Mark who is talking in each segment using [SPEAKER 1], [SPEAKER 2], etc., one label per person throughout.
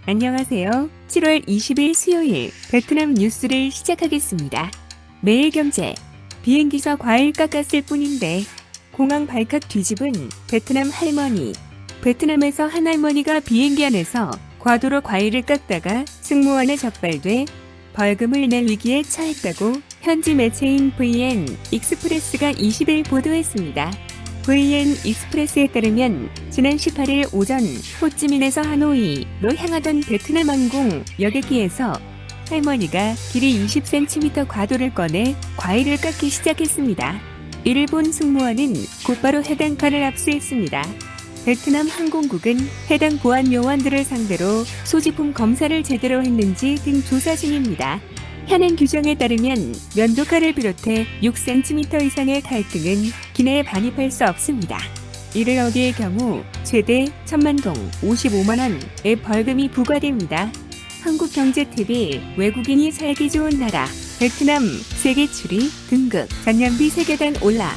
[SPEAKER 1] 안녕하세요. 7월 20일 수요일 베트남 뉴스를 시작하겠습니다. 매일 경제. 비행기서 과일 깎았을 뿐인데 공항 발칵 뒤집은 베트남 할머니. 베트남에서 한 할머니가 비행기 안에서 과도로 과일을 깎다가 승무원에 적발돼 벌금을 낼 위기에 처했다고 현지 매체인 VN 익스프레스가 20일 보도했습니다. VN 익스프레스에 따르면 지난 18일 오전 호찌민에서 하노이로 향하던 베트남 항공 여객기에서 할머니가 길이 20cm 과도를 꺼내 과일을 깎기 시작했습니다. 이를 본 승무원은 곧바로 해당 칸을 압수했습니다. 베트남 항공국은 해당 보안 요원들을 상대로 소지품 검사를 제대로 했는지 등 조사 중입니다. 현행 규정에 따르면 면도칼을 비롯해 6cm 이상의 갈등은 기내에 반입할 수 없습니다. 이를 어기의 경우 최대 1000만 동 55만 원의 벌금이 부과됩니다. 한국경제TV 외국인이 살기 좋은 나라 베트남 세계 추리 등급 전년비 세계단 올라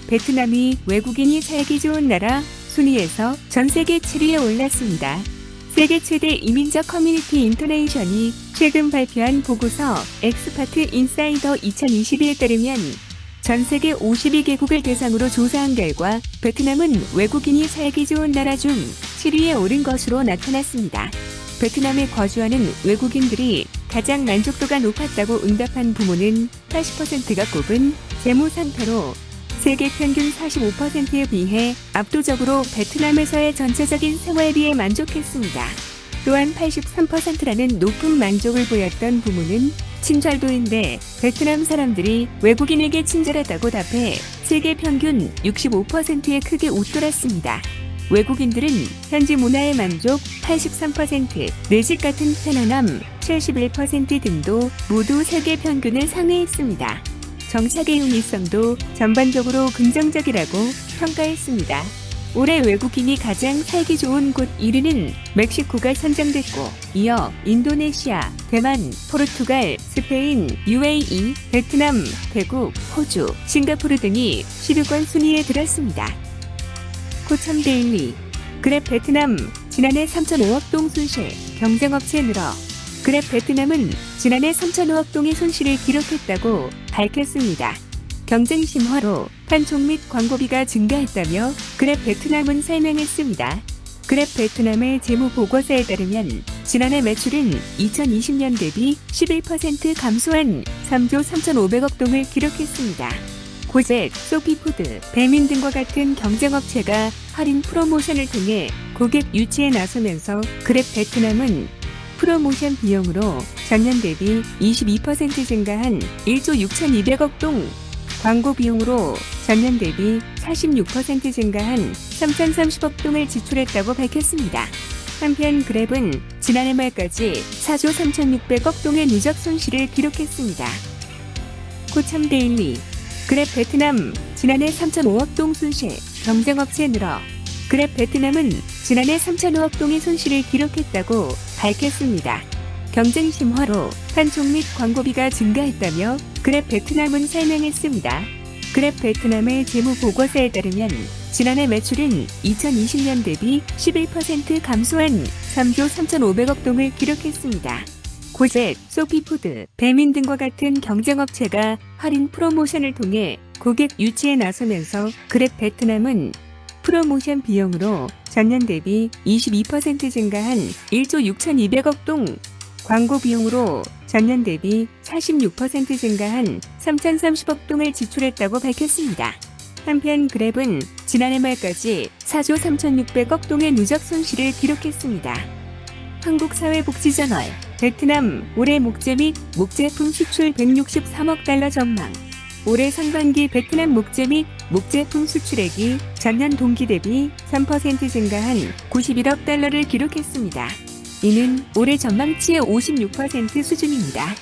[SPEAKER 1] 베트남이 외국인이 살기 좋은 나라 순위에서 전 세계 7위에 올랐습니다. 세계 최대 이민자 커뮤니티 인터내셔널이 최근 발표한 보고서 엑스파트 인사이더 2021에 따르면 전 세계 52개국을 대상으로 조사한 결과 베트남은 외국인이 살기 좋은 나라 중 7위에 오른 것으로 나타났습니다. 베트남에 거주하는 외국인들이 가장 만족도가 높았다고 응답한 부문은 80%가 꼽은 재무 상태로 세계 평균 45%에 비해 압도적으로 베트남에서의 전체적인 생활비에 만족했습니다. 또한 83%라는 높은 만족을 보였던 부문은 친절도인데 베트남 사람들이 외국인에게 친절하다고 답해 세계 평균 65%에 크게 웃돌았습니다. 외국인들은 현지 문화에 만족 83%, 내 집 같은 편안함 71% 등도 모두 세계 평균을 상회했습니다. 정착의 용이성도 전반적으로 긍정적이라고 평가했습니다. 올해 외국인이 가장 살기 좋은 곳 1위는 멕시코가 선정됐고 이어 인도네시아, 대만, 포르투갈, 스페인, UAE, 베트남, 태국, 호주, 싱가포르 등이 10위권 순위에 들었습니다. 코참데일리 그랩 베트남 지난해 3,005억 동 손실 경쟁업체 늘어 그랩 베트남은 지난해 3,005억 동의 손실을 기록했다고 밝혔습니다. 경쟁 심화로 판촉 및 광고비가 증가했다며 그랩 베트남은 설명했습니다. 그랩 베트남의 재무 보고서에 따르면 지난해 매출은 2020년 대비 11% 감소한 3조 3,500억 동을 기록했습니다. 고젯, 소피푸드, 배민 등과 같은 경쟁업체가 할인 프로모션을 통해 고객 유치에 나서면서 그랩 베트남은 프로모션 비용으로 전년 대비 22% 증가한 1조 6,200억 동, 광고 비용으로 전년 대비 46% 증가한 3,030억 동을 지출했다고 밝혔습니다. 한편 그랩은 지난해 말까지 4조 3,600억 동의 누적 손실을 기록했습니다. 코참데일리 그랩 베트남 지난해 3,005억 동 손실 경쟁업체 늘어 그랩 베트남은 지난해 3,005억 동의 손실을 기록했다고 밝혔습니다. 경쟁 심화로 판촉 및 광고비가 증가했다며 그랩 베트남은 설명했습니다. 그랩 베트남의 재무 보고서에 따르면 지난해 매출은 2020년 대비 11% 감소한 3조 3,500억 동을 기록했습니다. 고젯, 소피푸드, 배민 등과 같은 경쟁업체가 할인 프로모션을 통해 고객 유치에 나서면서 그랩 베트남은 프로모션 비용으로 전년 대비 22% 증가한 1조 6,200억 동, 광고 비용으로 전년 대비 46% 증가한 3,030억 동을 지출했다고 밝혔습니다. 한편 그랩은 지난해 말까지 4조 3,600억 동의 누적 손실을 기록했습니다. 한국사회복지저널 베트남 올해 목재 및 목제품 수출 163억 달러 전망 올해 상반기 베트남 목재 및 목제품 수출액이 전년 동기 대비 3% 증가한 91억 달러를 기록했습니다. 이는 올해 전망치의 56% 수준입니다.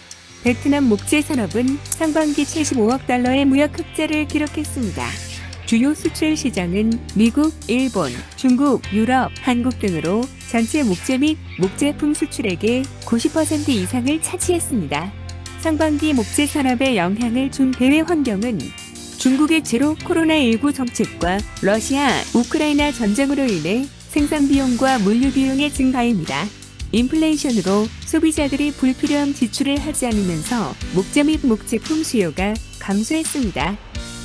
[SPEAKER 1] 베트남 목재 산업은 상반기 75억 달러의 무역 흑자를 기록했습니다. 주요 수출 시장은 미국, 일본, 중국, 유럽, 한국 등으로 전체 목재 및 목제품 수출액의 90% 이상을 차지했습니다. 상반기 목재 산업에 영향을 준 대외 환경은 중국의 제로 코로나19 정책과 러시아, 우크라이나 전쟁으로 인해 생산 비용과 물류 비용의 증가입니다. 인플레이션으로 소비자들이 불필요한 지출을 하지 않으면서 목재 및 목제품 수요가 감소했습니다.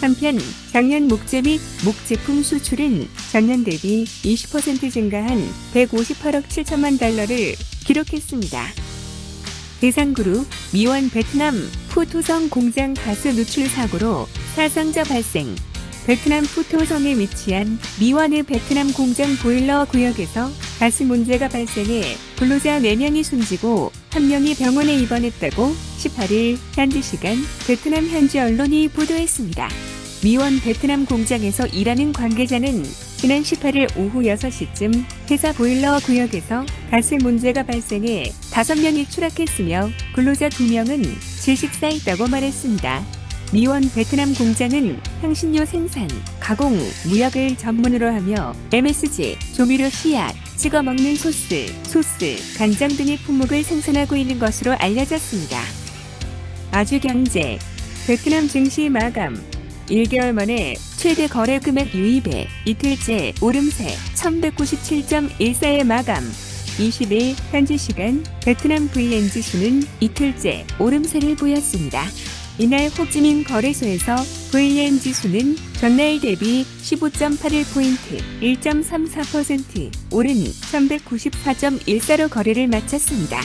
[SPEAKER 1] 한편 작년 목재 및 목제품 수출은 전년 대비 20% 증가한 158억 7천만 달러를 기록했습니다. 대상그룹 미원 베트남 푸토성 공장 가스 누출 사고로 사상자 발생. 베트남 푸토성에 위치한 미원의 베트남 공장 보일러 구역에서 가스 문제가 발생해 근로자 4명이 숨지고 1명이 병원에 입원했다고 18일 현지 시간 베트남 현지 언론이 보도했습니다. 미원 베트남 공장에서 일하는 관계자는 지난 18일 오후 6시쯤 회사 보일러 구역에서 가스 문제가 발생해 5명이 추락했으며 근로자 2명은 질식사했다고 말했습니다. 미원 베트남 공장은 향신료 생산, 가공, 무역을 전문으로 하며 MSG, 조미료 씨앗, 찍어 먹는 소스, 간장 등의 품목을 생산하고 있는 것으로 알려졌습니다. 아주경제, 베트남 증시 마감, 1개월 만에 최대 거래 금액 유입에 이틀째 오름세 1197.14의 마감. 20일 현지 시간 베트남 VN 지수는 이틀째 오름세를 보였습니다. 이날 호찌민 거래소에서 VN 지수는 전날 대비 15.81포인트 1.34% 오른 1194.14로 거래를 마쳤습니다.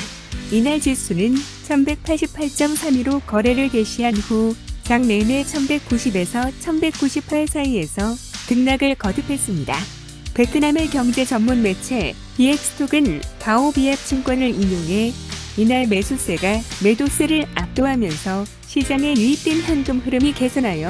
[SPEAKER 1] 이날 지수는 1188.32로 거래를 개시한 후 장 내내 1190에서 1198 사이에서 등락을 거듭했습니다. 베트남의 경제 전문 매체 비엑스톡은 바오비앱 증권을 인용해 이날 매수세가 매도세를 압도하면서 시장에 유입된 현금 흐름이 개선하여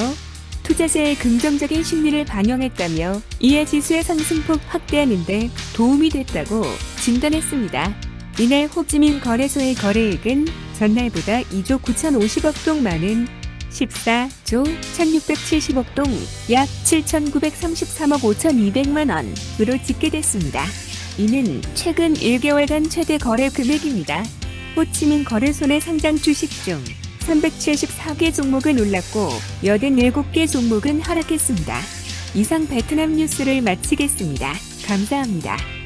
[SPEAKER 1] 투자자의 긍정적인 심리를 반영했다며 이에 지수의 상승폭 확대하는 데 도움이 됐다고 진단했습니다. 이날 호찌민 거래소의 거래액은 전날보다 2조 9,050억 동 많은 14조 1,670억 동 약 7,933억 5,200만 원으로 집계됐습니다. 이는 최근 1개월간 최대 거래 금액입니다. 호치민 거래소 내 상장 주식 중 374개 종목은 올랐고 87개 종목은 하락했습니다. 이상 베트남 뉴스를 마치겠습니다. 감사합니다.